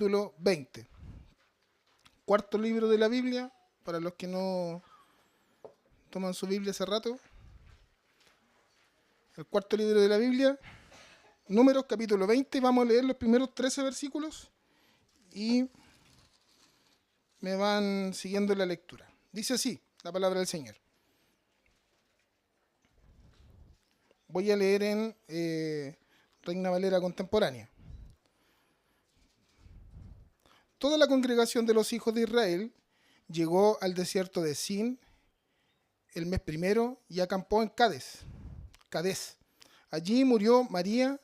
capítulo 20. Cuarto libro de la Biblia, para los que no toman su Biblia hace rato. El cuarto libro de la Biblia, Números, capítulo 20. Vamos a leer los primeros 13 versículos y me van siguiendo la lectura. Dice así la palabra del Señor. Voy a leer en Reina Valera contemporánea. Toda la congregación de los hijos de Israel llegó al desierto de Sin el mes primero y acampó en Cadés. Allí murió María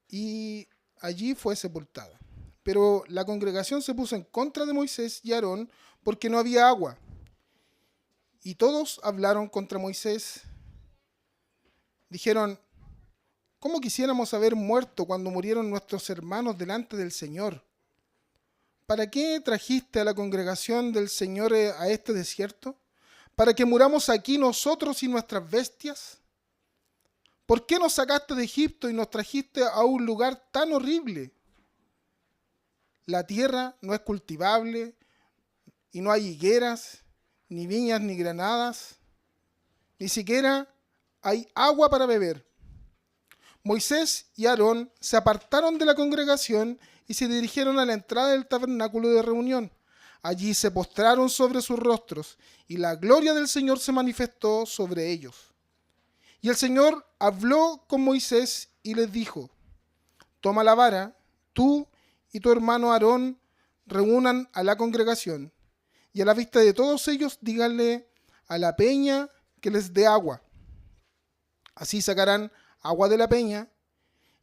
y allí fue sepultada. Pero la congregación se puso en contra de Moisés y Aarón porque no había agua. Y todos hablaron contra Moisés. Dijeron: ¿cómo quisiéramos haber muerto cuando murieron nuestros hermanos delante del Señor? ¿Para qué trajiste a la congregación del Señor a este desierto? ¿Para que muramos aquí nosotros y nuestras bestias? ¿Por qué nos sacaste de Egipto y nos trajiste a un lugar tan horrible? La tierra no es cultivable y no hay higueras, ni viñas, ni granadas. Ni siquiera hay agua para beber. Moisés y Aarón se apartaron de la congregación y se dirigieron a la entrada del tabernáculo de reunión. Allí se postraron sobre sus rostros y la gloria del Señor se manifestó sobre ellos. Y el Señor habló con Moisés y les dijo: toma la vara, tú y tu hermano Aarón reúnan a la congregación, y a la vista de todos ellos díganle a la peña que les dé agua. Así sacarán agua de la peña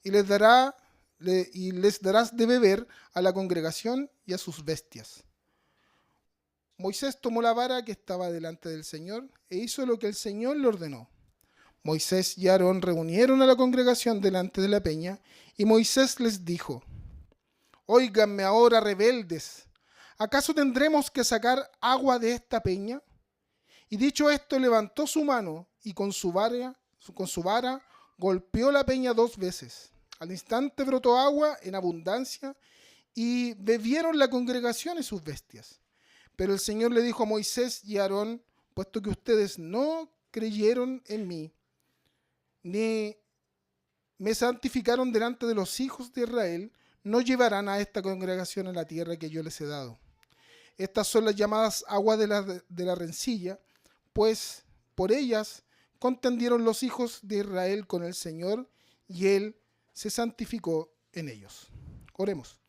y les darás de beber a la congregación y a sus bestias. Moisés tomó la vara que estaba delante del Señor e hizo lo que el Señor le ordenó. Moisés y Aarón reunieron a la congregación delante de la peña y Moisés les dijo: óiganme ahora, rebeldes, ¿acaso tendremos que sacar agua de esta peña? Y dicho esto, levantó su mano y con su vara golpeó la peña 2 veces. Al instante brotó agua en abundancia y bebieron la congregación y sus bestias. Pero el Señor le dijo a Moisés y a Aarón: puesto que ustedes no creyeron en mí, ni me santificaron delante de los hijos de Israel, no llevarán a esta congregación a la tierra que yo les he dado. Estas son las llamadas aguas de la rencilla, pues por ellas contendieron los hijos de Israel con el Señor, y Él se santificó en ellos. Oremos.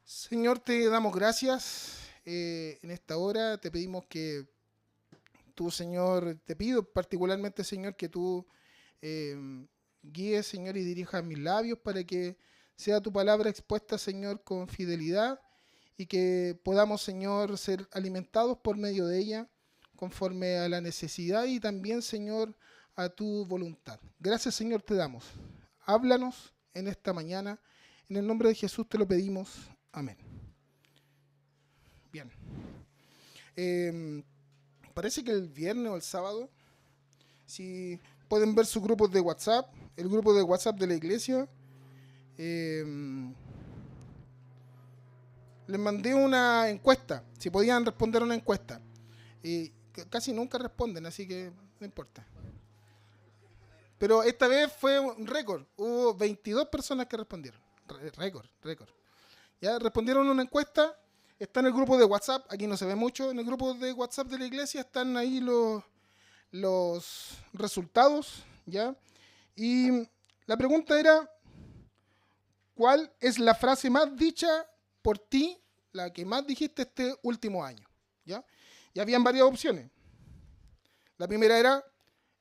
Señor, te damos gracias en esta hora. Te pedimos que tú, Señor, te pido particularmente, Señor, que tú guíes, Señor, y dirijas mis labios para que sea tu palabra expuesta, Señor, con fidelidad, y que podamos, Señor, ser alimentados por medio de ella conforme a la necesidad y también, Señor, a tu voluntad. Gracias, Señor, te damos. Háblanos en esta mañana. En el nombre de Jesús te lo pedimos. Amén. Bien. Parece que el viernes o el sábado, si pueden ver sus grupos de WhatsApp, el grupo de WhatsApp de la iglesia, les mandé una encuesta, si podían responder una encuesta. Y casi nunca responden, así que no importa. Pero esta vez fue un récord. Hubo 22 personas que respondieron. Récord. Ya respondieron una encuesta. Está en el grupo de WhatsApp. Aquí no se ve mucho. En el grupo de WhatsApp de la iglesia están ahí los resultados. ¿Ya? Y la pregunta era: ¿cuál es la frase más dicha por ti, la que más dijiste este último año? ¿Ya? Y habían varias opciones. La primera era: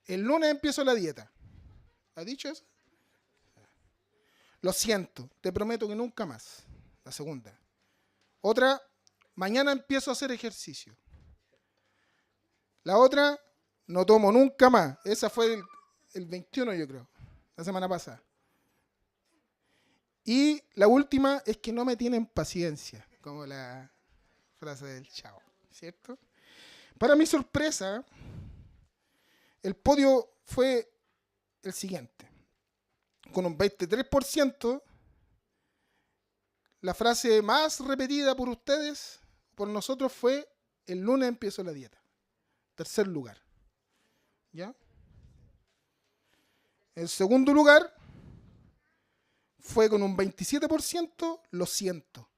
el lunes empiezo la dieta. ¿Ha dicho eso? Lo siento, te prometo que nunca más. La segunda. Otra: mañana empiezo a hacer ejercicio. La otra: no tomo nunca más. Esa fue el 21, yo creo, la semana pasada. Y la última es que no me tienen paciencia, como la frase del Chavo, ¿cierto? Para mi sorpresa, el podio fue el siguiente. Con un 23%, la frase más repetida por ustedes, por nosotros, fue: el lunes empiezo la dieta. Tercer lugar. ¿Ya? En segundo lugar, fue con un 27%, lo siento.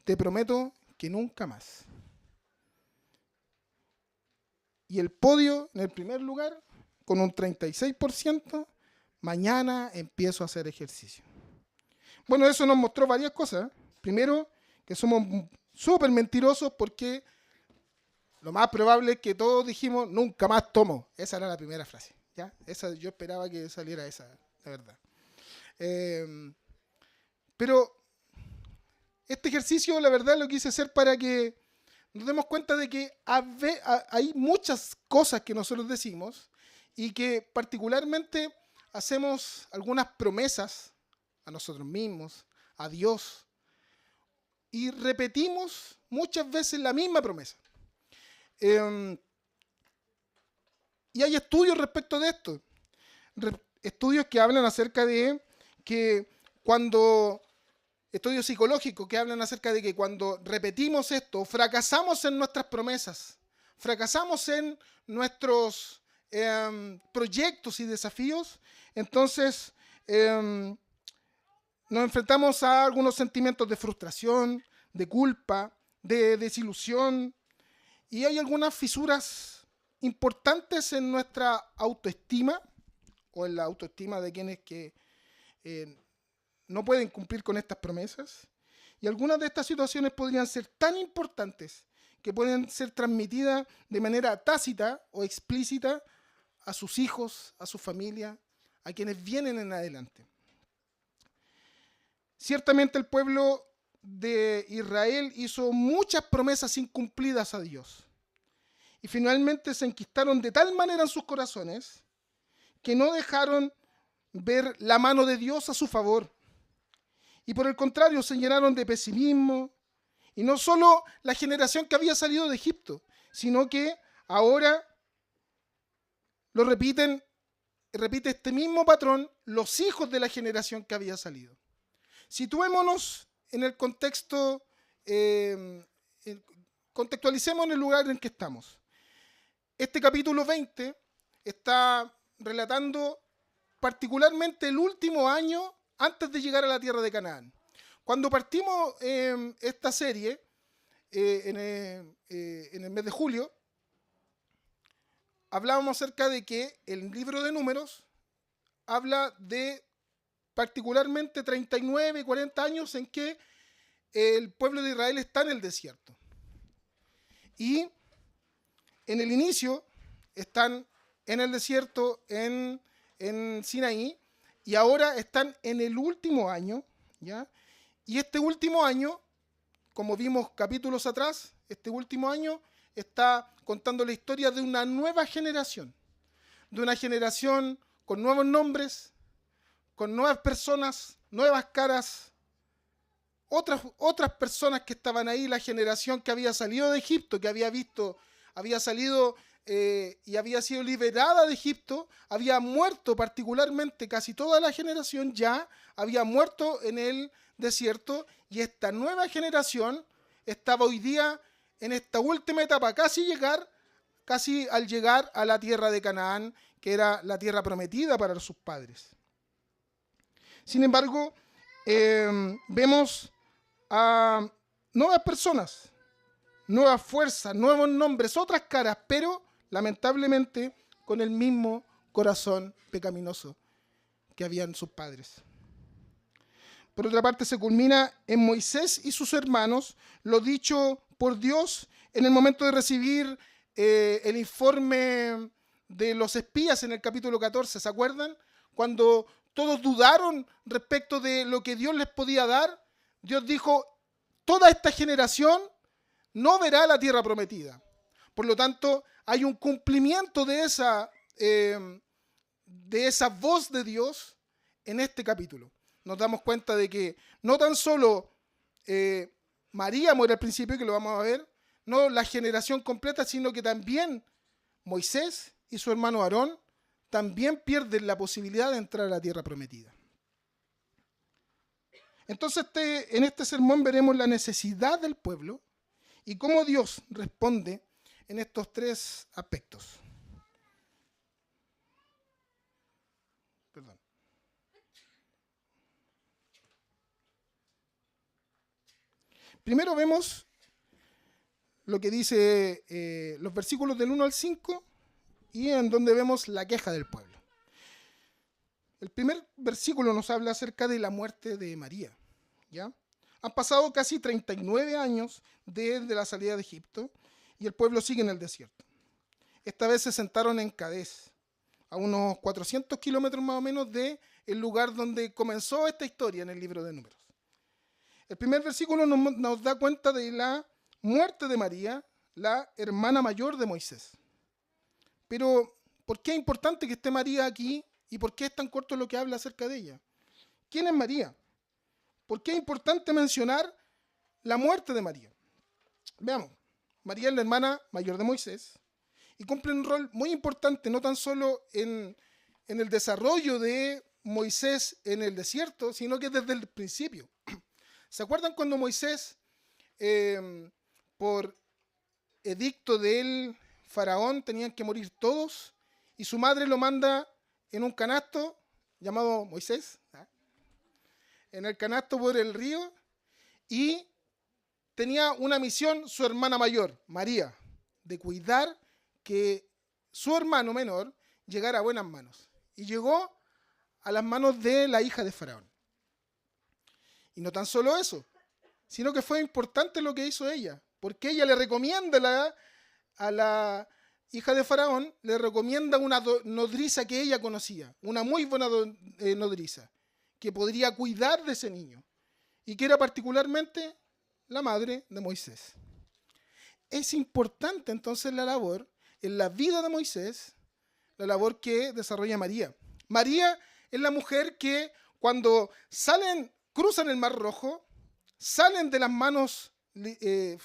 Te prometo que nunca más. Y el podio, en el primer lugar, con un 36%, mañana empiezo a hacer ejercicio. Bueno, eso nos mostró varias cosas. Primero, que somos súper mentirosos porque lo más probable es que todos dijimos: nunca más tomo. Esa era la primera frase. ¿Ya? Yo esperaba que saliera esa, la verdad. Pero este ejercicio, la verdad, lo quise hacer para que nos demos cuenta de que hay muchas cosas que nosotros decimos y que particularmente hacemos algunas promesas a nosotros mismos, a Dios, y repetimos muchas veces la misma promesa. Y hay estudios respecto de esto, estudios que hablan acerca de que estudios psicológicos que hablan acerca de que cuando repetimos esto, fracasamos en nuestras promesas, fracasamos en nuestros proyectos y desafíos, entonces nos enfrentamos a algunos sentimientos de frustración, de culpa, de desilusión, y hay algunas fisuras importantes en nuestra autoestima o en la autoestima de quienes que no pueden cumplir con estas promesas. Y algunas de estas situaciones podrían ser tan importantes que pueden ser transmitidas de manera tácita o explícita a sus hijos, a su familia, a quienes vienen en adelante. Ciertamente el pueblo de Israel hizo muchas promesas incumplidas a Dios. Y finalmente se enquistaron de tal manera en sus corazones que no dejaron ver la mano de Dios a su favor. Y por el contrario, se llenaron de pesimismo. Y no solo la generación que había salido de Egipto, sino que ahora repite este mismo patrón los hijos de la generación que había salido. Situémonos en el contexto, contextualicemos en el lugar en que estamos. Este capítulo 20 está relatando particularmente el último año antes de llegar a la tierra de Canaán. Cuando partimos esta serie, en el mes de julio, hablábamos acerca de que el libro de Números habla de particularmente 39 y 40 años en que el pueblo de Israel está en el desierto. Y en el inicio están en el desierto en Sinaí, y ahora están en el último año, ¿ya? Y este último año, como vimos capítulos atrás, este último año está contando la historia de una nueva generación, de una generación con nuevos nombres, con nuevas personas, nuevas caras, otras personas que estaban ahí, la generación que había salido de Egipto, que había salido y había sido liberada de Egipto, había muerto particularmente, casi toda la generación ya había muerto en el desierto, y esta nueva generación estaba hoy día en esta última etapa, casi al llegar a la tierra de Canaán, que era la tierra prometida para sus padres. Sin embargo, vemos a nuevas personas, nuevas fuerzas, nuevos nombres, otras caras, pero lamentablemente con el mismo corazón pecaminoso que habían sus padres. Por otra parte, se culmina en Moisés y sus hermanos lo dicho por Dios en el momento de recibir el informe de los espías en el capítulo 14. ¿Se acuerdan? Cuando todos dudaron respecto de lo que Dios les podía dar, Dios dijo: toda esta generación no verá la tierra prometida. Por lo tanto, hay un cumplimiento de esa voz de Dios en este capítulo. Nos damos cuenta de que no tan solo María muere al principio, que lo vamos a ver, no la generación completa, sino que también Moisés y su hermano Aarón también pierden la posibilidad de entrar a la tierra prometida. Entonces en este sermón veremos la necesidad del pueblo y cómo Dios responde en estos tres aspectos. Perdón. Primero vemos lo que dice los versículos del 1 al 5 y en donde vemos la queja del pueblo. El primer versículo nos habla acerca de la muerte de María. ¿Ya? Han pasado casi 39 años desde la salida de Egipto y el pueblo sigue en el desierto. Esta vez se sentaron en Cadés, a unos 400 kilómetros más o menos del lugar donde comenzó esta historia en el libro de Números. El primer versículo nos da cuenta de la muerte de María, la hermana mayor de Moisés. Pero, ¿por qué es importante que esté María aquí y por qué es tan corto lo que habla acerca de ella? ¿Quién es María? ¿Por qué es importante mencionar la muerte de María? Veamos, María es la hermana mayor de Moisés y cumple un rol muy importante, no tan solo en el desarrollo de Moisés en el desierto, sino que desde el principio. ¿Se acuerdan cuando Moisés, por edicto del faraón, tenían que morir todos y su madre lo manda en un canasto llamado Moisés, en el canasto por el río, y tenía una misión su hermana mayor, María, de cuidar que su hermano menor llegara a buenas manos. Y llegó a las manos de la hija de Faraón. Y no tan solo eso, sino que fue importante lo que hizo ella, porque ella le recomienda a la hija de Faraón, le recomienda una nodriza que ella conocía, una muy buena nodriza, que podría cuidar de ese niño, y que era particularmente la madre de Moisés. Es importante entonces la labor en la vida de Moisés, la labor que desarrolla María. María es la mujer que cuando cruzan el Mar Rojo, salen de las manos,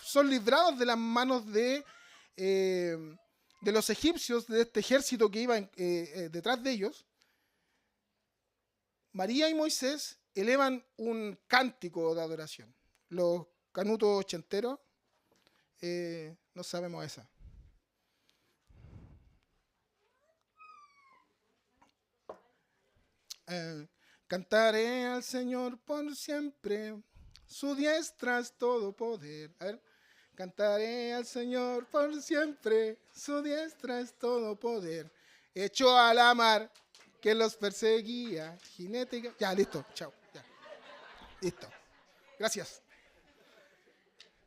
son librados de las manos de los egipcios, de este ejército que iba detrás de ellos. María y Moisés elevan un cántico de adoración. Los canutos ochenteros, no sabemos esa. Cantaré al Señor por siempre, su diestra es todo poder. A ver, cantaré al Señor por siempre, su diestra es todo poder. Echó a la mar que los perseguía, jinete. Ya, listo, chao. Ya. Listo. Gracias.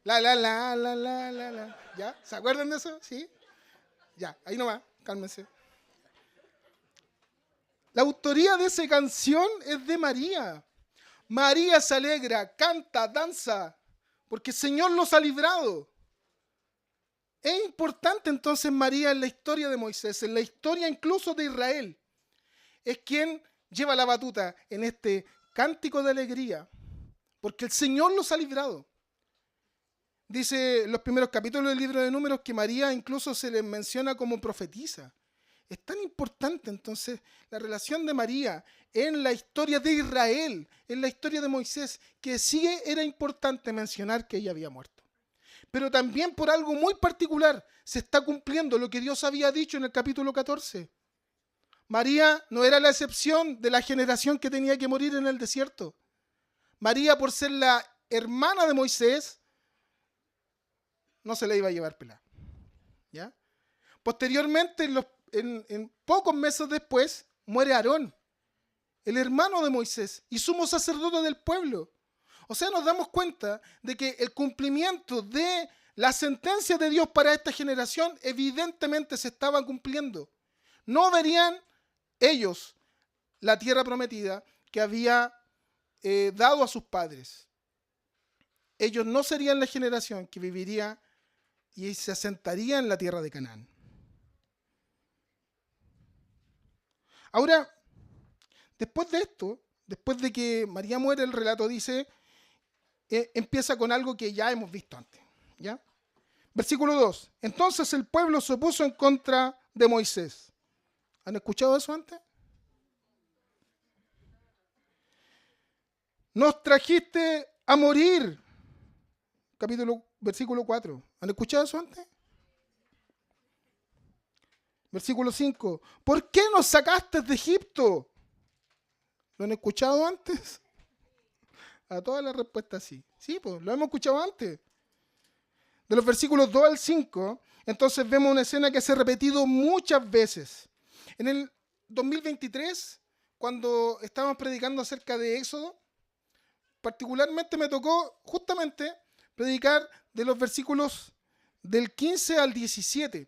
La. ¿Ya? ¿Se acuerdan de eso? ¿Sí? Ya, ahí nomás, cálmense. La autoría de esa canción es de María. María se alegra, canta, danza, porque el Señor los ha librado. Es importante entonces María en la historia de Moisés, en la historia incluso de Israel. Es quien lleva la batuta en este cántico de alegría, porque el Señor los ha librado. Dice en los primeros capítulos del libro de Números que María incluso se le menciona como profetisa. Es tan importante entonces la relación de María en la historia de Israel, en la historia de Moisés, que sí era importante mencionar que ella había muerto. Pero también por algo muy particular se está cumpliendo lo que Dios había dicho en el capítulo 14. María no era la excepción de la generación que tenía que morir en el desierto. María, por ser la hermana de Moisés, no se le iba a llevar pelada. ¿Ya? Posteriormente, en pocos meses después, muere Aarón, el hermano de Moisés y sumo sacerdote del pueblo. O sea, nos damos cuenta de que el cumplimiento de la sentencia de Dios para esta generación evidentemente se estaba cumpliendo. No verían ellos la tierra prometida que había dado a sus padres. Ellos no serían la generación que viviría y se asentaría en la tierra de Canaán. Ahora, después de esto, después de que María muere, el relato dice, empieza con algo que ya hemos visto antes. ¿Ya? Versículo 2. Entonces el pueblo se opuso en contra de Moisés. ¿Han escuchado eso antes? nos trajiste a morir. Versículo 4. ¿Han escuchado eso antes? Versículo 5. ¿Por qué nos sacaste de Egipto? ¿Lo han escuchado antes? A todas las respuestas sí. Sí, pues lo hemos escuchado antes. De los versículos 2 al 5, entonces vemos una escena que se ha repetido muchas veces. En el 2023, cuando estábamos predicando acerca de Éxodo, particularmente me tocó justamente predicar de los versículos del 15 al 17.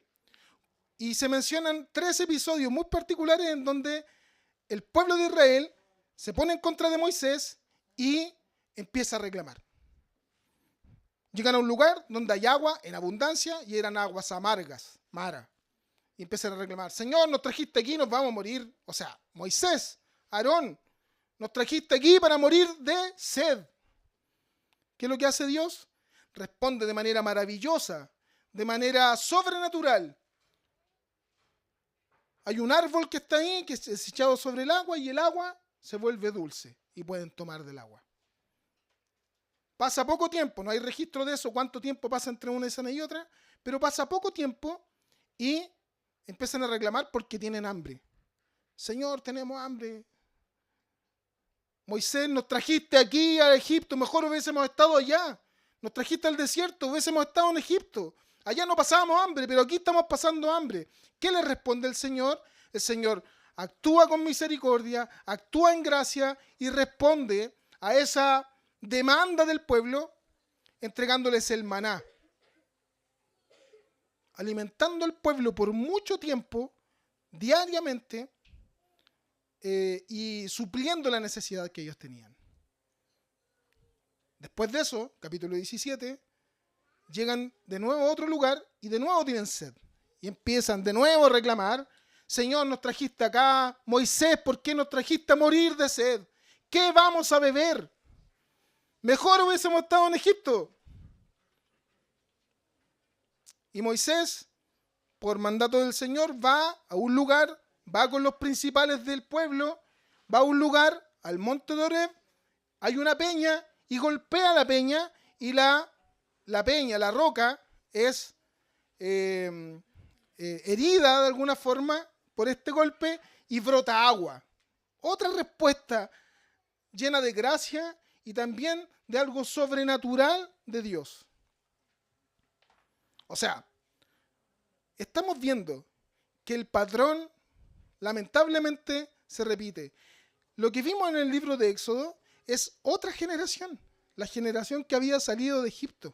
Y se mencionan 3 episodios muy particulares en donde el pueblo de Israel se pone en contra de Moisés y empieza a reclamar. Llegan a un lugar donde hay agua en abundancia y eran aguas amargas, Mara. Y empiezan a reclamar, Señor, nos trajiste aquí, nos vamos a morir. O sea, Moisés, Aarón, nos trajiste aquí para morir de sed. ¿Qué es lo que hace Dios? Responde de manera maravillosa, de manera sobrenatural. Hay un árbol que está ahí, que es echado sobre el agua y el agua se vuelve dulce y pueden tomar del agua. Pasa poco tiempo, no hay registro de eso, cuánto tiempo pasa entre una escena y otra, pero pasa poco tiempo y empiezan a reclamar porque tienen hambre. Señor, tenemos hambre. Moisés, nos trajiste aquí a Egipto, mejor hubiésemos estado allá. Nos trajiste al desierto, hubiésemos estado en Egipto. Allá no pasábamos hambre, pero aquí estamos pasando hambre. ¿Qué le responde el Señor? El Señor actúa con misericordia, actúa en gracia y responde a esa demanda del pueblo entregándoles el maná, alimentando al pueblo por mucho tiempo, diariamente, y supliendo la necesidad que ellos tenían. Después de eso, capítulo 17, llegan de nuevo a otro lugar y de nuevo tienen sed. Y empiezan de nuevo a reclamar, Señor, nos trajiste acá, Moisés, ¿por qué nos trajiste a morir de sed? ¿Qué vamos a beber? Mejor hubiésemos estado en Egipto. Y Moisés, por mandato del Señor, va a un lugar, va con los principales del pueblo, va a un lugar, al monte de Horeb, hay una peña y golpea la peña y la peña, la roca, es herida de alguna forma por este golpe y brota agua. Otra respuesta llena de gracia y también de algo sobrenatural de Dios. O sea, estamos viendo que el patrón lamentablemente se repite. Lo que vimos en el libro de Éxodo es otra generación, la generación que había salido de Egipto.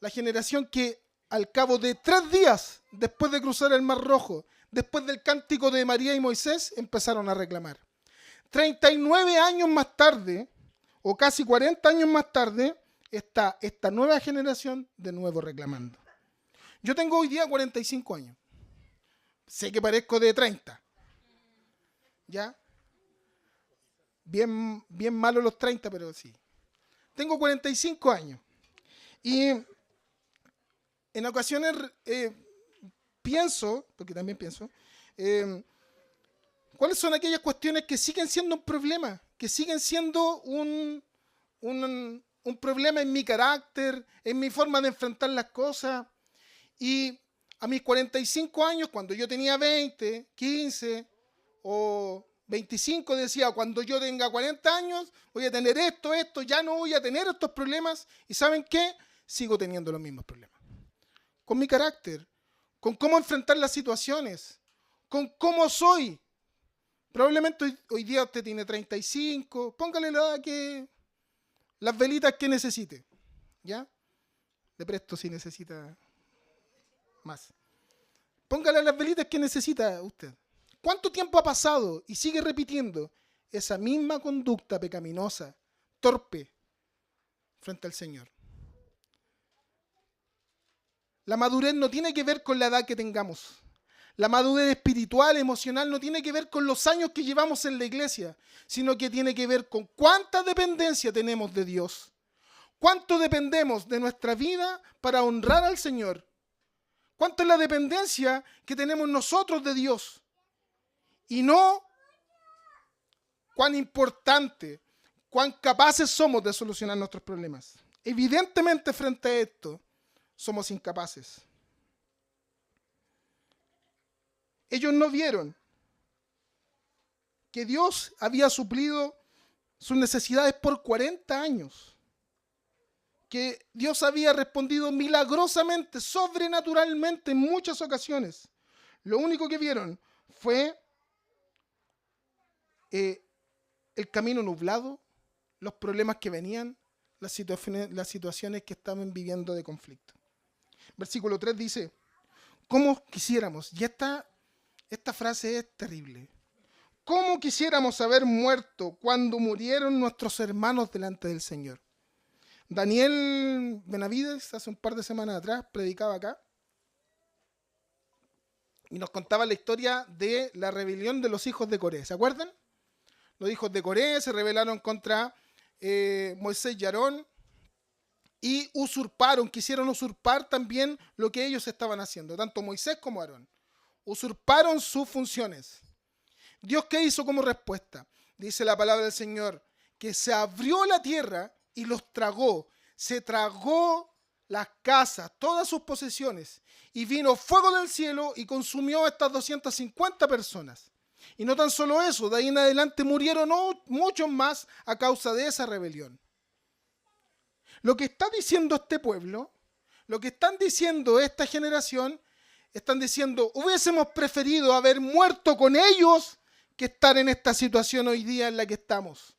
La generación que al cabo de 3 días, después de cruzar el Mar Rojo, después del cántico de María y Moisés, empezaron a reclamar. 39 años más tarde, o casi 40 años más tarde, está esta nueva generación de nuevo reclamando. Yo tengo hoy día 45 años. Sé que parezco de 30. ¿Ya? Bien malo los 30, pero sí. Tengo 45 años. Y en ocasiones pienso, porque también pienso, ¿cuáles son aquellas cuestiones que siguen siendo un problema? Que siguen siendo un problema en mi carácter, en mi forma de enfrentar las cosas. Y a mis 45 años, cuando yo tenía 20, 15 o 25, decía, cuando yo tenga 40 años, voy a tener esto, ya no voy a tener estos problemas. ¿Y saben qué? Sigo teniendo los mismos problemas. Con mi carácter, con cómo enfrentar las situaciones, con cómo soy. Probablemente hoy día usted tiene 35, póngale la edad que, las velitas que necesite, ¿ya? Le presto si necesita más. Póngale las velitas que necesita usted. ¿Cuánto tiempo ha pasado y sigue repitiendo esa misma conducta pecaminosa, torpe, frente al Señor? La madurez no tiene que ver con la edad que tengamos. La madurez espiritual, emocional, no tiene que ver con los años que llevamos en la iglesia, sino que tiene que ver con cuánta dependencia tenemos de Dios. Cuánto dependemos de nuestra vida para honrar al Señor. Cuánto es la dependencia que tenemos nosotros de Dios. Y no cuán importante, cuán capaces somos de solucionar nuestros problemas. Evidentemente, frente a esto, somos incapaces. Ellos no vieron que Dios había suplido sus necesidades por 40 años. Que Dios había respondido milagrosamente, sobrenaturalmente en muchas ocasiones. Lo único que vieron fue el camino nublado, los problemas que venían, las situaciones que estaban viviendo de conflicto. Versículo 3 dice, ¿cómo quisiéramos? Y esta frase es terrible. ¿Cómo quisiéramos haber muerto cuando murieron nuestros hermanos delante del Señor? Daniel Benavides, hace un par de semanas atrás, predicaba acá y nos contaba la historia de la rebelión de los hijos de Coré. ¿Se acuerdan? Los hijos de Coré se rebelaron contra Moisés y Aarón y quisieron usurpar también lo que ellos estaban haciendo, tanto Moisés como Aarón. Usurparon sus funciones. ¿Dios qué hizo como respuesta? Dice la palabra del Señor, que se abrió la tierra y los tragó. Se tragó las casas, todas sus posesiones. Y vino fuego del cielo y consumió a estas 250 personas. Y no tan solo eso, de ahí en adelante murieron muchos más a causa de esa rebelión. Lo que está diciendo este pueblo, lo que están diciendo esta generación, están diciendo, hubiésemos preferido haber muerto con ellos que estar en esta situación hoy día en la que estamos.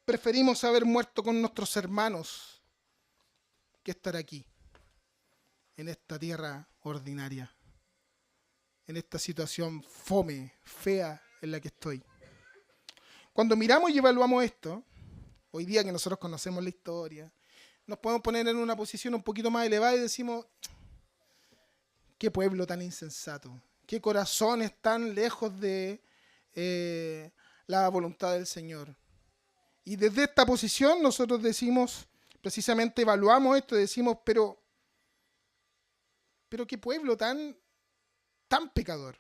Preferimos haber muerto con nuestros hermanos que estar aquí, en esta tierra ordinaria, en esta situación fome, fea en la que estoy. Cuando miramos y evaluamos esto, hoy día que nosotros conocemos la historia, nos podemos poner en una posición un poquito más elevada y decimos, qué pueblo tan insensato, qué corazones tan lejos de la voluntad del Señor. Y desde esta posición nosotros decimos, precisamente evaluamos esto y decimos, pero qué pueblo tan pecador.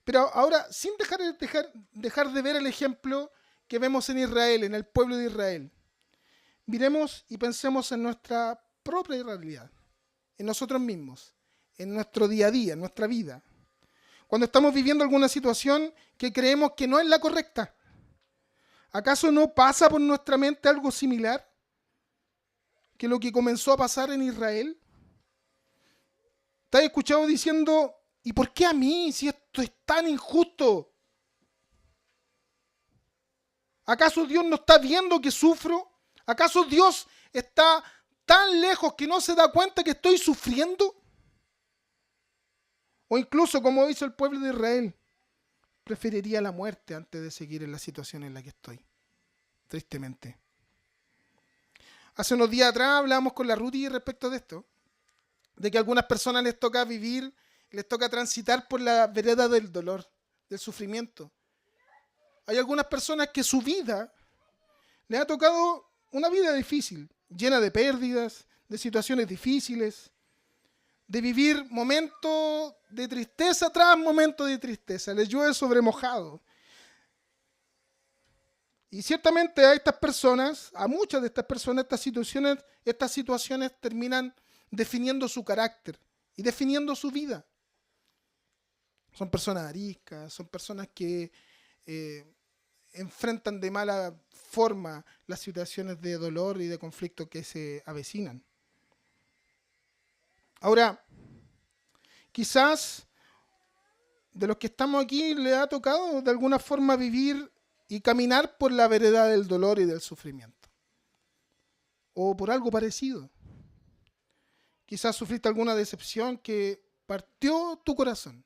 Pero ahora, sin dejar de ver el ejemplo que vemos en Israel, en el pueblo de Israel, miremos y pensemos en nuestra propia realidad, en nosotros mismos, en nuestro día a día, en nuestra vida. Cuando estamos viviendo alguna situación que creemos que no es la correcta, ¿acaso no pasa por nuestra mente algo similar que lo que comenzó a pasar en Israel? ¿Te has escuchado diciendo, ¿y por qué a mí si esto es tan injusto? ¿Acaso Dios no está viendo que sufro? ¿Acaso Dios está tan lejos que no se da cuenta que estoy sufriendo? O incluso, como hizo el pueblo de Israel, preferiría la muerte antes de seguir en la situación en la que estoy. Tristemente. Hace unos días atrás hablamos con la Ruti respecto de esto, de que a algunas personas les toca vivir, les toca transitar por la vereda del dolor, del sufrimiento. Hay algunas personas que su vida les ha tocado una vida difícil, llena de pérdidas, de situaciones difíciles, de vivir momentos de tristeza tras momentos de tristeza. Les llueve sobre mojado. Y ciertamente a estas personas, a muchas de estas personas, estas situaciones terminan definiendo su carácter y definiendo su vida. Son personas ariscas, son personas que enfrentan de mala forma las situaciones de dolor y de conflicto que se avecinan. Ahora, quizás de los que estamos aquí les ha tocado de alguna forma vivir y caminar por la vereda del dolor y del sufrimiento. O por algo parecido. Quizás sufriste alguna decepción que partió tu corazón.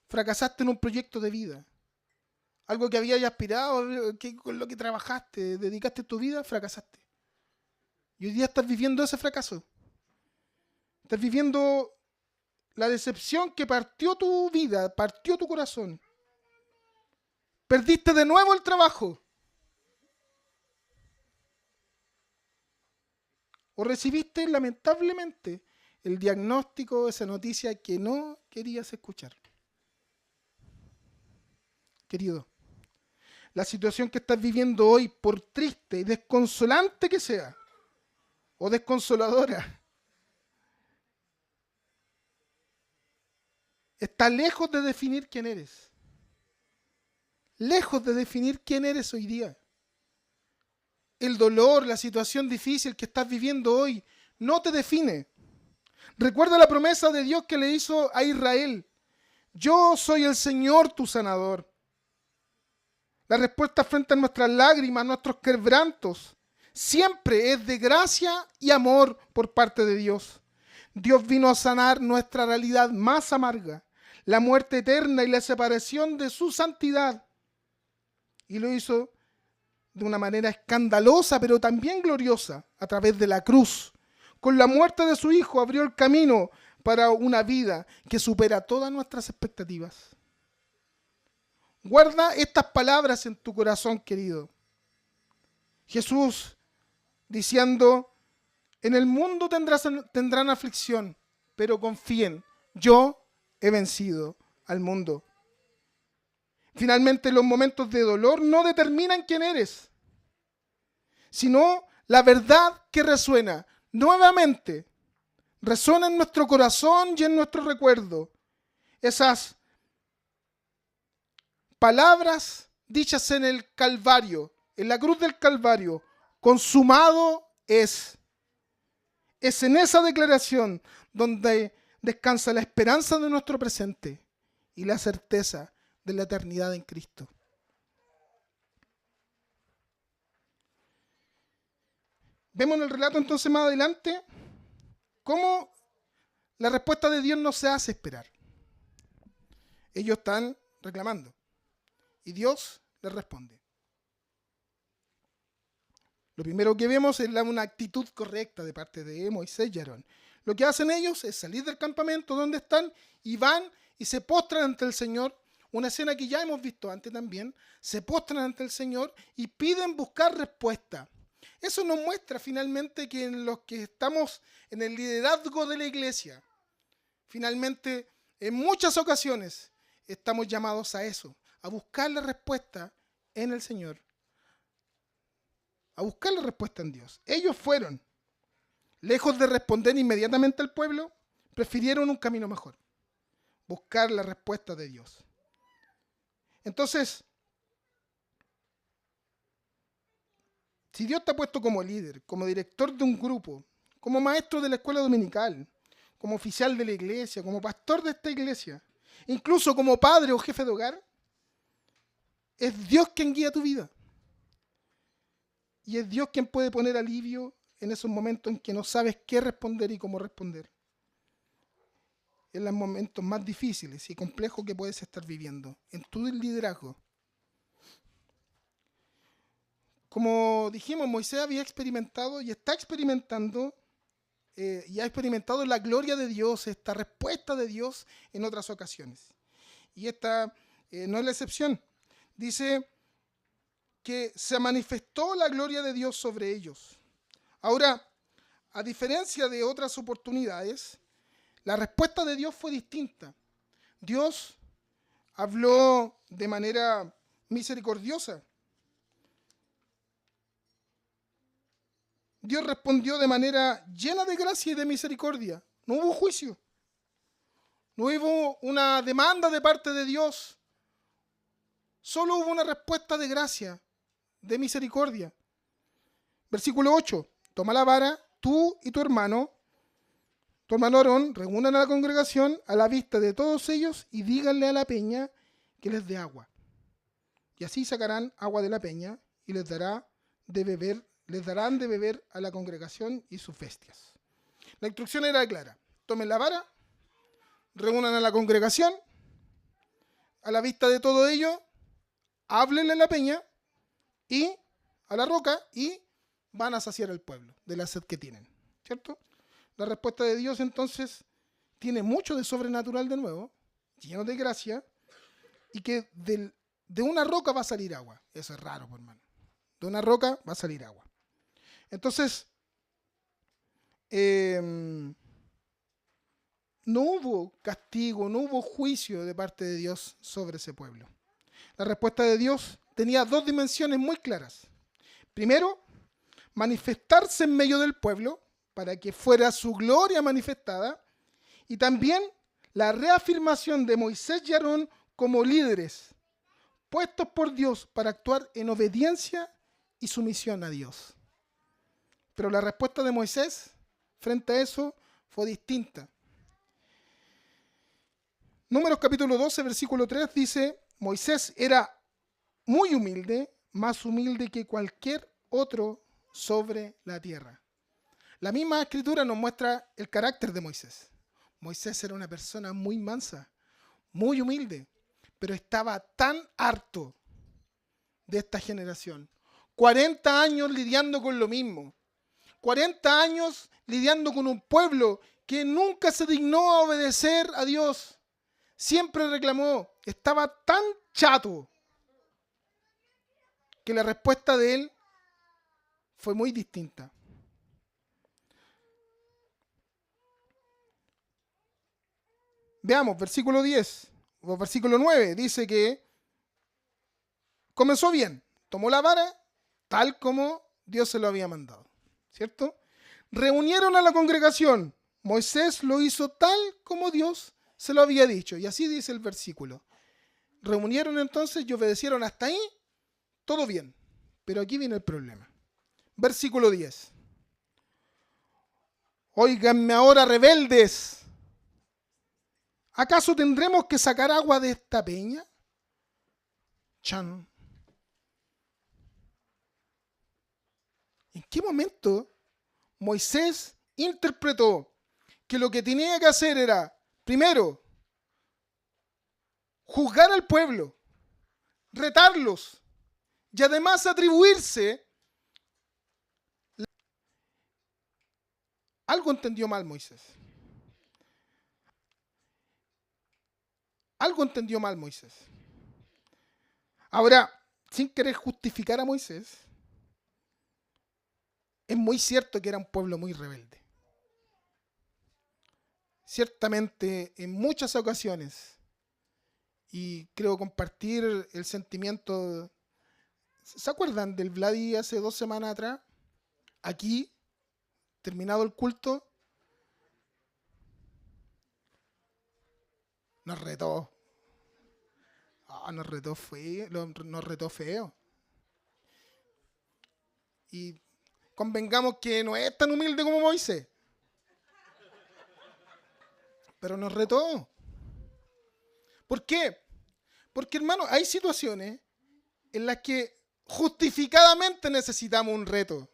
Fracasaste en un proyecto de vida. Algo que habías aspirado, con lo que trabajaste, dedicaste tu vida, fracasaste. Y hoy día estás viviendo ese fracaso. Estás viviendo la decepción que partió tu vida, partió tu corazón. Perdiste de nuevo el trabajo. O recibiste lamentablemente el diagnóstico, esa noticia que no querías escuchar. querido. La situación que estás viviendo hoy, por triste y desconsolante que sea, o desconsoladora, está lejos de definir quién eres. Lejos de definir quién eres hoy día. El dolor, la situación difícil que estás viviendo hoy, no te define. Recuerda la promesa de Dios que le hizo a Israel. Yo soy el Señor tu sanador. La respuesta frente a nuestras lágrimas, nuestros quebrantos, siempre es de gracia y amor por parte de Dios. Dios vino a sanar nuestra realidad más amarga, la muerte eterna y la separación de su santidad. Y lo hizo de una manera escandalosa, pero también gloriosa, a través de la cruz. Con la muerte de su Hijo abrió el camino para una vida que supera todas nuestras expectativas. Guarda estas palabras en tu corazón, querido. Jesús diciendo, en el mundo tendrán aflicción, pero confíen, yo he vencido al mundo. Finalmente, los momentos de dolor no determinan quién eres, sino la verdad que resuena nuevamente, resuena en nuestro corazón y en nuestro recuerdo. Esas palabras dichas en el Calvario, en la cruz del Calvario, consumado es. Es en esa declaración donde descansa la esperanza de nuestro presente y la certeza de la eternidad en Cristo. Vemos en el relato entonces más adelante cómo la respuesta de Dios no se hace esperar. Ellos están reclamando y Dios les responde. Lo primero que vemos es una actitud correcta de parte de Moisés y Aarón. Lo que hacen ellos es salir del campamento donde están y van y se postran ante el Señor. Una escena que ya hemos visto antes también. Se postran ante el Señor y piden buscar respuesta. Eso nos muestra finalmente que en los que estamos en el liderazgo de la iglesia, finalmente en muchas ocasiones estamos llamados a eso, a buscar la respuesta en el Señor. A buscar la respuesta en Dios. Ellos fueron, lejos de responder inmediatamente al pueblo, prefirieron un camino mejor. Buscar la respuesta de Dios. Entonces, si Dios te ha puesto como líder, como director de un grupo, como maestro de la escuela dominical, como oficial de la iglesia, como pastor de esta iglesia, incluso como padre o jefe de hogar, es Dios quien guía tu vida. Y es Dios quien puede poner alivio en esos momentos en que no sabes qué responder y cómo responder. En los momentos más difíciles y complejos que puedes estar viviendo, en tu liderazgo. Como dijimos, Moisés había experimentado y está experimentando y ha experimentado la gloria de Dios, esta respuesta de Dios en otras ocasiones. Y esta no es la excepción. Dice que se manifestó la gloria de Dios sobre ellos. Ahora, a diferencia de otras oportunidades, la respuesta de Dios fue distinta. Dios habló de manera misericordiosa. Dios respondió de manera llena de gracia y de misericordia. No hubo juicio. No hubo una demanda de parte de Dios. Solo hubo una respuesta de gracia, de misericordia. Versículo 8. Toma la vara, tú y tu hermano Aarón, reúnan a la congregación a la vista de todos ellos y díganle a la peña que les dé agua. Y así sacarán agua de la peña y les darán de beber a la congregación y sus bestias. La instrucción era clara. Tomen la vara, reúnan a la congregación, a la vista de todo ello, háblenle a la peña y a la roca y van a saciar al pueblo de la sed que tienen. ¿Cierto? La respuesta de Dios entonces tiene mucho de sobrenatural de nuevo, lleno de gracia, y que de una roca va a salir agua. Eso es raro, hermano. De una roca va a salir agua. Entonces, no hubo castigo, no hubo juicio de parte de Dios sobre ese pueblo. La respuesta de Dios tenía dos dimensiones muy claras. Primero, manifestarse en medio del pueblo para que fuera su gloria manifestada, y también la reafirmación de Moisés y Aarón como líderes, puestos por Dios para actuar en obediencia y sumisión a Dios. Pero la respuesta de Moisés frente a eso fue distinta. Números capítulo 12, versículo 3 dice: Moisés era muy humilde, más humilde que cualquier otro sobre la tierra. La misma escritura nos muestra el carácter de Moisés. Moisés era una persona muy mansa, muy humilde, pero estaba tan harto de esta generación. 40 años lidiando con lo mismo. 40 años lidiando con un pueblo que nunca se dignó a obedecer a Dios. Siempre reclamó. Estaba tan chato que la respuesta de él fue muy distinta. Veamos, versículo 10 o versículo 9, dice que comenzó bien, tomó la vara tal como Dios se lo había mandado, ¿cierto? Reunieron a la congregación, Moisés lo hizo tal como Dios se lo había dicho, y así dice el versículo. Reunieron entonces y obedecieron hasta ahí, todo bien, pero aquí viene el problema. Versículo 10. Óiganme ahora, rebeldes. ¿Acaso tendremos que sacar agua de esta peña? Chan. ¿En qué momento Moisés interpretó que lo que tenía que hacer era, primero, juzgar al pueblo, retarlos y además atribuirse? Algo entendió mal Moisés. Algo entendió mal Moisés. Ahora, sin querer justificar a Moisés, es muy cierto que era un pueblo muy rebelde. Ciertamente, en muchas ocasiones, y creo compartir el sentimiento. ¿Se acuerdan del Vladi hace 2 semanas atrás? Aquí, terminado el culto, nos retó. Nos retó feo. Y convengamos que no es tan humilde como Moisés. Pero nos retó. ¿Por qué? Porque, hermano, hay situaciones en las que justificadamente necesitamos un reto.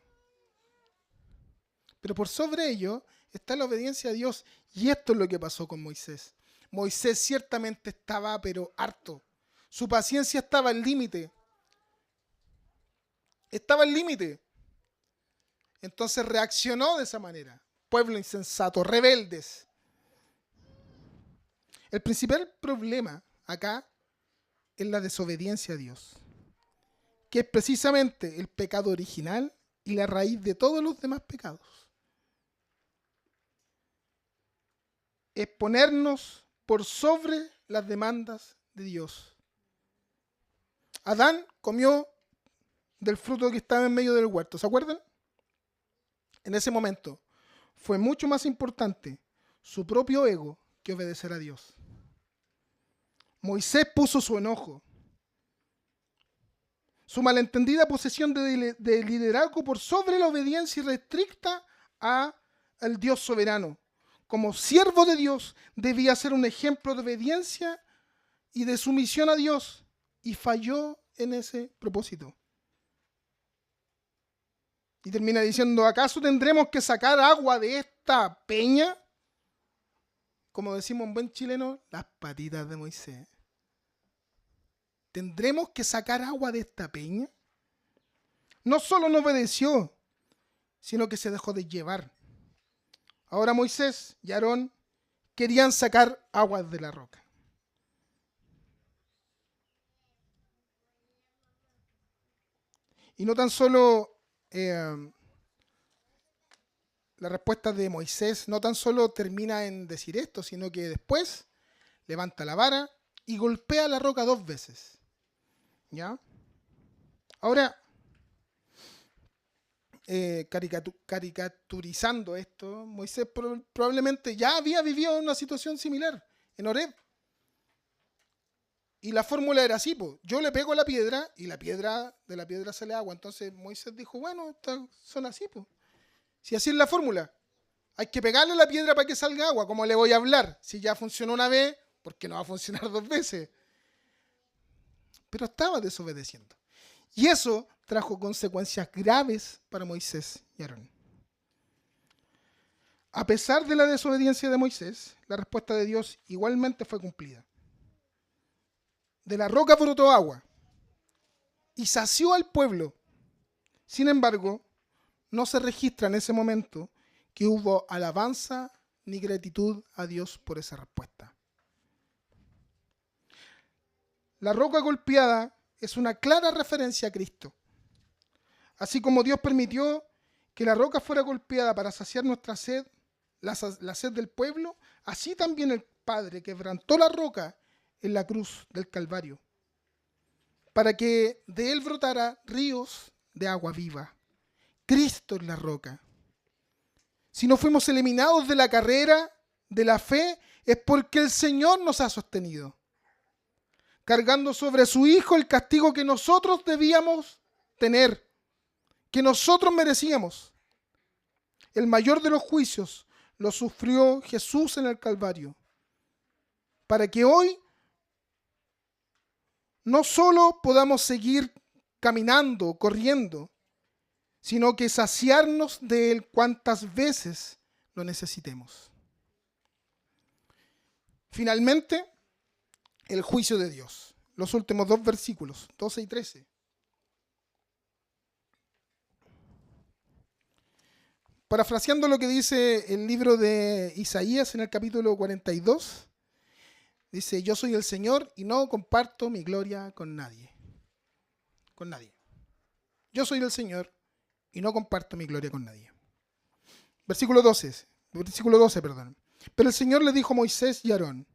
Pero por sobre ello está la obediencia a Dios. Y esto es lo que pasó con Moisés. Moisés ciertamente estaba, pero harto. Su paciencia estaba al límite. Estaba al límite. Entonces reaccionó de esa manera. Pueblo insensato, rebeldes. El principal problema acá es la desobediencia a Dios, que es precisamente el pecado original y la raíz de todos los demás pecados. Es ponernos por sobre las demandas de Dios. Adán comió del fruto que estaba en medio del huerto, ¿se acuerdan? En ese momento fue mucho más importante su propio ego que obedecer a Dios. Moisés puso su enojo, su malentendida posesión de liderazgo por sobre la obediencia irrestricta al Dios soberano. Como siervo de Dios debía ser un ejemplo de obediencia y de sumisión a Dios, y falló en ese propósito. Y termina diciendo: ¿acaso tendremos que sacar agua de esta peña? Como decimos en buen chileno, las patitas de Moisés. ¿Tendremos que sacar agua de esta peña? No solo no obedeció, sino que se dejó de llevar. Ahora Moisés y Aarón querían sacar aguas de la roca. Y no tan solo la respuesta de Moisés no tan solo termina en decir esto, sino que después levanta la vara y golpea la roca 2 veces. ¿Ya? Ahora, caricaturizando esto, Moisés probablemente ya había vivido una situación similar en Horeb. Y la fórmula era así, pues, yo le pego la piedra y de la piedra sale agua. Entonces Moisés dijo, bueno, estas son así, pues. Si así es la fórmula, hay que pegarle la piedra para que salga agua. ¿Cómo le voy a hablar? Si ya funcionó una vez, ¿por qué no va a funcionar dos veces? Pero estaba desobedeciendo. Y eso trajo consecuencias graves para Moisés y Aarón. A pesar de la desobediencia de Moisés, la respuesta de Dios igualmente fue cumplida. De la roca brotó agua y sació al pueblo. Sin embargo, no se registra en ese momento que hubo alabanza ni gratitud a Dios por esa respuesta. La roca golpeada es una clara referencia a Cristo. Así como Dios permitió que la roca fuera golpeada para saciar nuestra sed, la sed del pueblo, así también el Padre quebrantó la roca en la cruz del Calvario, para que de él brotara ríos de agua viva. Cristo es la roca. Si no fuimos eliminados de la carrera de la fe, es porque el Señor nos ha sostenido, cargando sobre su Hijo el castigo que nosotros debíamos tener, que nosotros merecíamos. El mayor de los juicios lo sufrió Jesús en el Calvario, para que hoy no solo podamos seguir caminando, corriendo, sino que saciarnos de Él cuantas veces lo necesitemos. Finalmente, el juicio de Dios. Los últimos dos versículos, 12 y 13. Parafraseando lo que dice el libro de Isaías en el capítulo 42, dice, yo soy el Señor y no comparto mi gloria con nadie. Con nadie. Yo soy el Señor y no comparto mi gloria con nadie. Versículo 12. Pero el Señor le dijo a Moisés y a Aarón,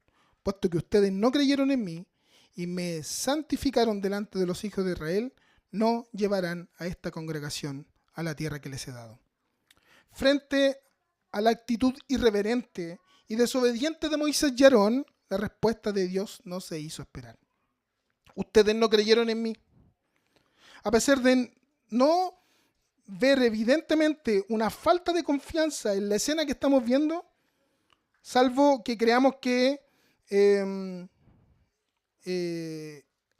puesto que ustedes no creyeron en mí y me santificaron delante de los hijos de Israel, no llevarán a esta congregación a la tierra que les he dado. Frente a la actitud irreverente y desobediente de Moisés y Aarón, la respuesta de Dios no se hizo esperar. Ustedes no creyeron en mí. A pesar de no ver evidentemente una falta de confianza en la escena que estamos viendo, salvo que creamos que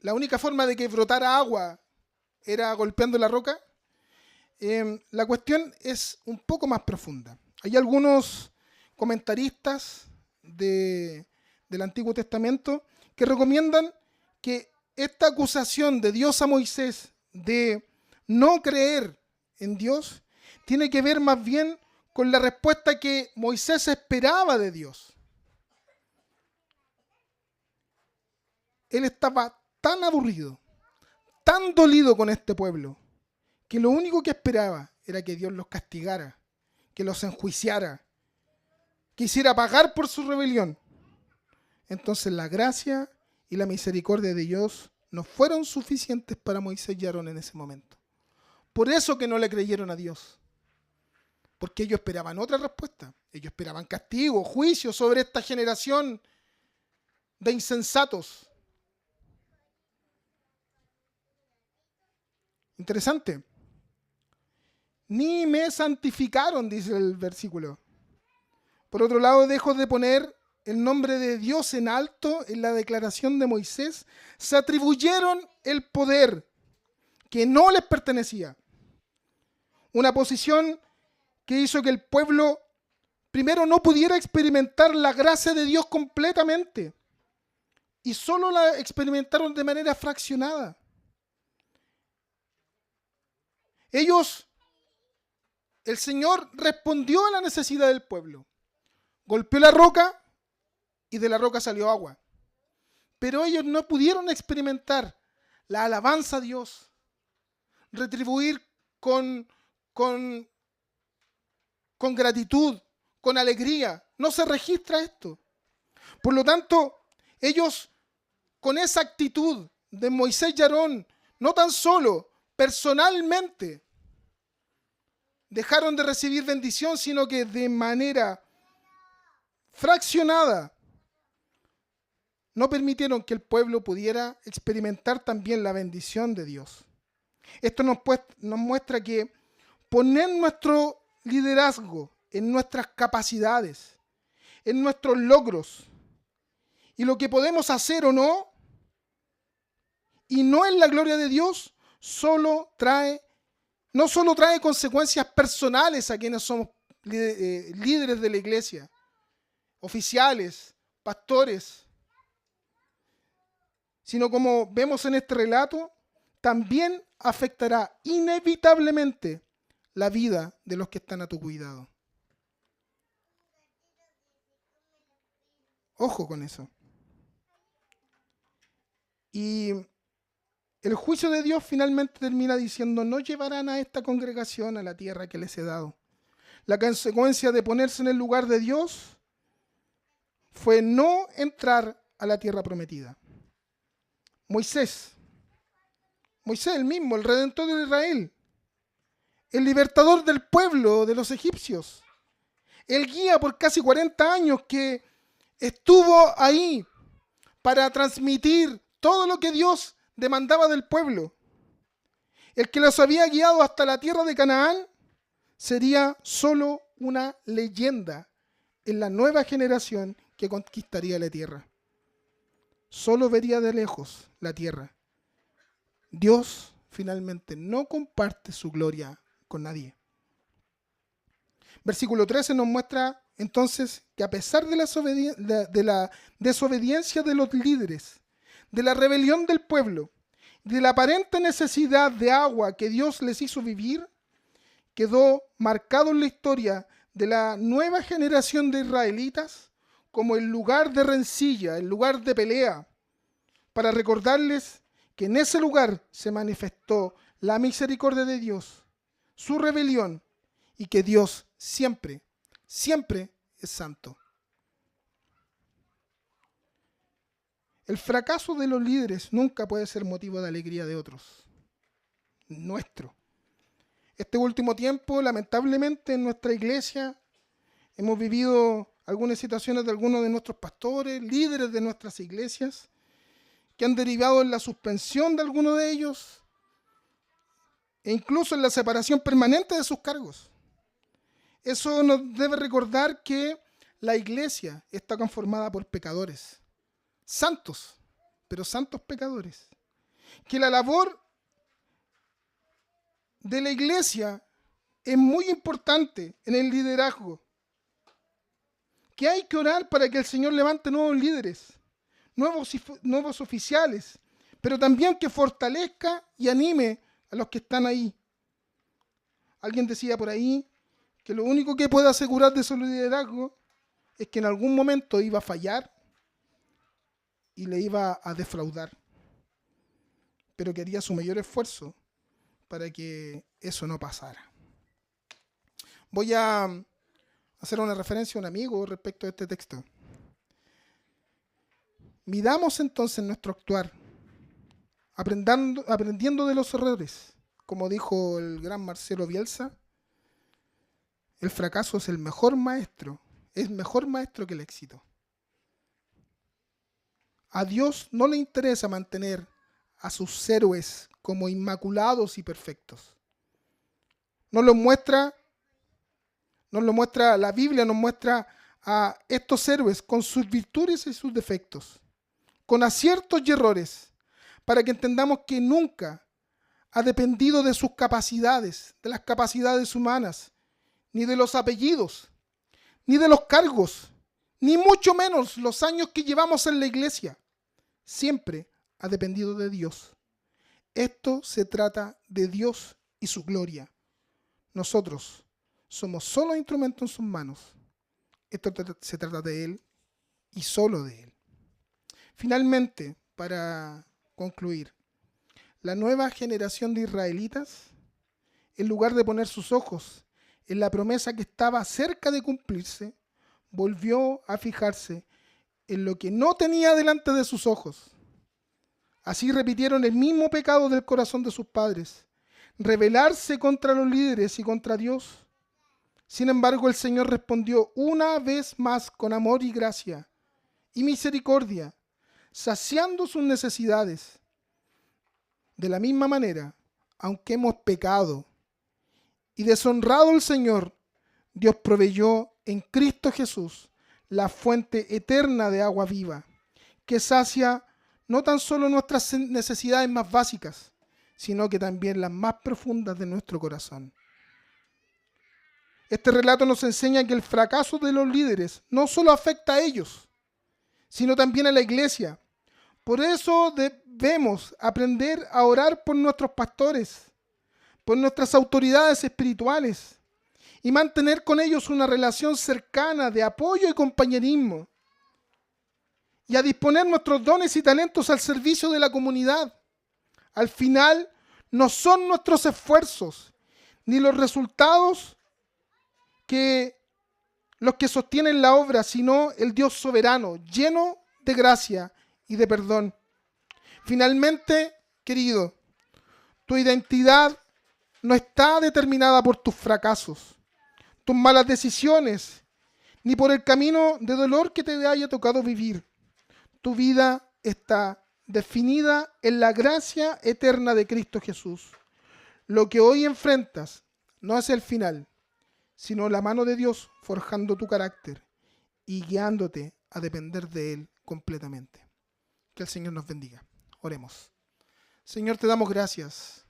la única forma de que brotara agua era golpeando la roca, la cuestión es un poco más profunda. Hay algunos comentaristas del Antiguo Testamento que recomiendan que esta acusación de Dios a Moisés de no creer en Dios tiene que ver más bien con la respuesta que Moisés esperaba de Dios. Él estaba tan aburrido, tan dolido con este pueblo, que lo único que esperaba era que Dios los castigara, que los enjuiciara, que hiciera pagar por su rebelión. Entonces la gracia y la misericordia de Dios no fueron suficientes para Moisés y Aarón en ese momento. Por eso que no le creyeron a Dios. Porque ellos esperaban otra respuesta. Ellos esperaban castigo, juicio sobre esta generación de insensatos. Interesante. Ni me santificaron, dice el versículo. Por otro lado, dejo de poner el nombre de Dios en alto en la declaración de Moisés. Se atribuyeron el poder que no les pertenecía. Una posición que hizo que el pueblo primero no pudiera experimentar la gracia de Dios completamente. Y solo la experimentaron de manera fraccionada. El Señor respondió a la necesidad del pueblo. Golpeó la roca y de la roca salió agua. Pero ellos no pudieron experimentar la alabanza a Dios, retribuir con gratitud, con alegría. No se registra esto. Por lo tanto, ellos con esa actitud de Moisés y Aarón, no tan solo personalmente dejaron de recibir bendición, sino que de manera fraccionada no permitieron que el pueblo pudiera experimentar también la bendición de Dios. Esto nos muestra que poner nuestro liderazgo en nuestras capacidades, en nuestros logros, y lo que podemos hacer o no, y no en la gloria de Dios, no solo trae consecuencias personales a quienes somos líderes de la iglesia, oficiales, pastores, sino como vemos en este relato, también afectará inevitablemente la vida de los que están a tu cuidado. Ojo con eso. Y el juicio de Dios finalmente termina diciendo: no llevarán a esta congregación a la tierra que les he dado. La consecuencia de ponerse en el lugar de Dios fue no entrar a la tierra prometida. Moisés el mismo, el redentor de Israel, el libertador del pueblo de los egipcios, el guía por casi 40 años que estuvo ahí para transmitir todo lo que Dios demandaba del pueblo. El que los había guiado hasta la tierra de Canaán sería solo una leyenda en la nueva generación que conquistaría la tierra. Solo vería de lejos la tierra. Dios finalmente no comparte su gloria con nadie. Versículo 13 nos muestra entonces que a pesar de la desobediencia de los líderes, de la rebelión del pueblo, de la aparente necesidad de agua que Dios les hizo vivir, quedó marcado en la historia de la nueva generación de israelitas como el lugar de rencilla, el lugar de pelea, para recordarles que en ese lugar se manifestó la misericordia de Dios, su rebelión, y que Dios siempre, siempre es santo. El fracaso de los líderes nunca puede ser motivo de alegría de otros. Nuestro. Este último tiempo, lamentablemente, en nuestra iglesia hemos vivido algunas situaciones de algunos de nuestros pastores, líderes de nuestras iglesias, que han derivado en la suspensión de algunos de ellos e incluso en la separación permanente de sus cargos. Eso nos debe recordar que la iglesia está conformada por pecadores, santos, pero santos pecadores. Que la labor de la iglesia es muy importante en el liderazgo. Que hay que orar para que el Señor levante nuevos líderes, nuevos oficiales, pero también que fortalezca y anime a los que están ahí. Alguien decía por ahí que lo único que puede asegurar de su liderazgo es que en algún momento iba a fallar y le iba a defraudar, pero que haría su mayor esfuerzo para que eso no pasara. Voy a hacer una referencia a un amigo respecto a este texto. Midamos entonces nuestro actuar, aprendiendo de los errores. Como dijo el gran Marcelo Bielsa, el fracaso es mejor maestro que el éxito. A Dios no le interesa mantener a sus héroes como inmaculados y perfectos. La Biblia nos muestra a estos héroes con sus virtudes y sus defectos, con aciertos y errores, para que entendamos que nunca ha dependido de sus capacidades, de las capacidades humanas, ni de los apellidos, ni de los cargos, ni mucho menos los años que llevamos en la iglesia. Siempre ha dependido de Dios. Esto se trata de Dios y su gloria. Nosotros somos solo instrumentos en sus manos. Esto se trata de Él y solo de Él. Finalmente, para concluir, la nueva generación de israelitas, en lugar de poner sus ojos en la promesa que estaba cerca de cumplirse, volvió a fijarse en lo que no tenía delante de sus ojos. Así repitieron el mismo pecado del corazón de sus padres, rebelarse contra los líderes y contra Dios. Sin embargo, el Señor respondió una vez más con amor y gracia y misericordia, saciando sus necesidades. De la misma manera, aunque hemos pecado y deshonrado al Señor, Dios proveyó en Cristo Jesús la fuente eterna de agua viva, que sacia no tan solo nuestras necesidades más básicas, sino que también las más profundas de nuestro corazón. Este relato nos enseña que el fracaso de los líderes no solo afecta a ellos, sino también a la iglesia. Por eso debemos aprender a orar por nuestros pastores, por nuestras autoridades espirituales y mantener con ellos una relación cercana de apoyo y compañerismo, y a disponer nuestros dones y talentos al servicio de la comunidad. Al final, no son nuestros esfuerzos ni los resultados los que sostienen la obra, sino el Dios soberano, lleno de gracia y de perdón. Finalmente, querido, tu identidad no está determinada por tus fracasos, tus malas decisiones, ni por el camino de dolor que te haya tocado vivir. Tu vida está definida en la gracia eterna de Cristo Jesús. Lo que hoy enfrentas no es el final, sino la mano de Dios forjando tu carácter y guiándote a depender de Él completamente. Que el Señor nos bendiga. Oremos. Señor, te damos gracias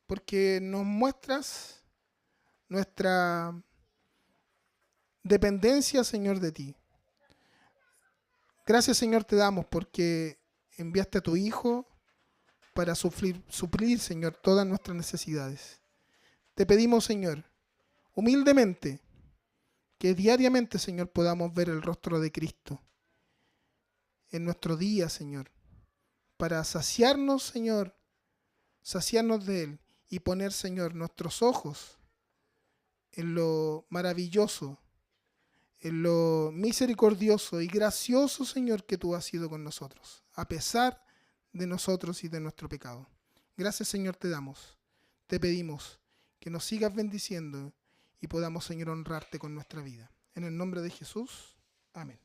porque nos muestras nuestra dependencia, Señor, de ti. Gracias, Señor, te damos porque enviaste a tu Hijo para suplir, Señor, todas nuestras necesidades. Te pedimos, Señor, humildemente, que diariamente, Señor, podamos ver el rostro de Cristo en nuestro día, Señor, para saciarnos, Señor, saciarnos de Él y poner, Señor, nuestros ojos en lo maravilloso, en lo misericordioso y gracioso, Señor, que tú has sido con nosotros, a pesar de nosotros y de nuestro pecado. Gracias, Señor, te damos. Te pedimos que nos sigas bendiciendo y podamos, Señor, honrarte con nuestra vida. En el nombre de Jesús. Amén.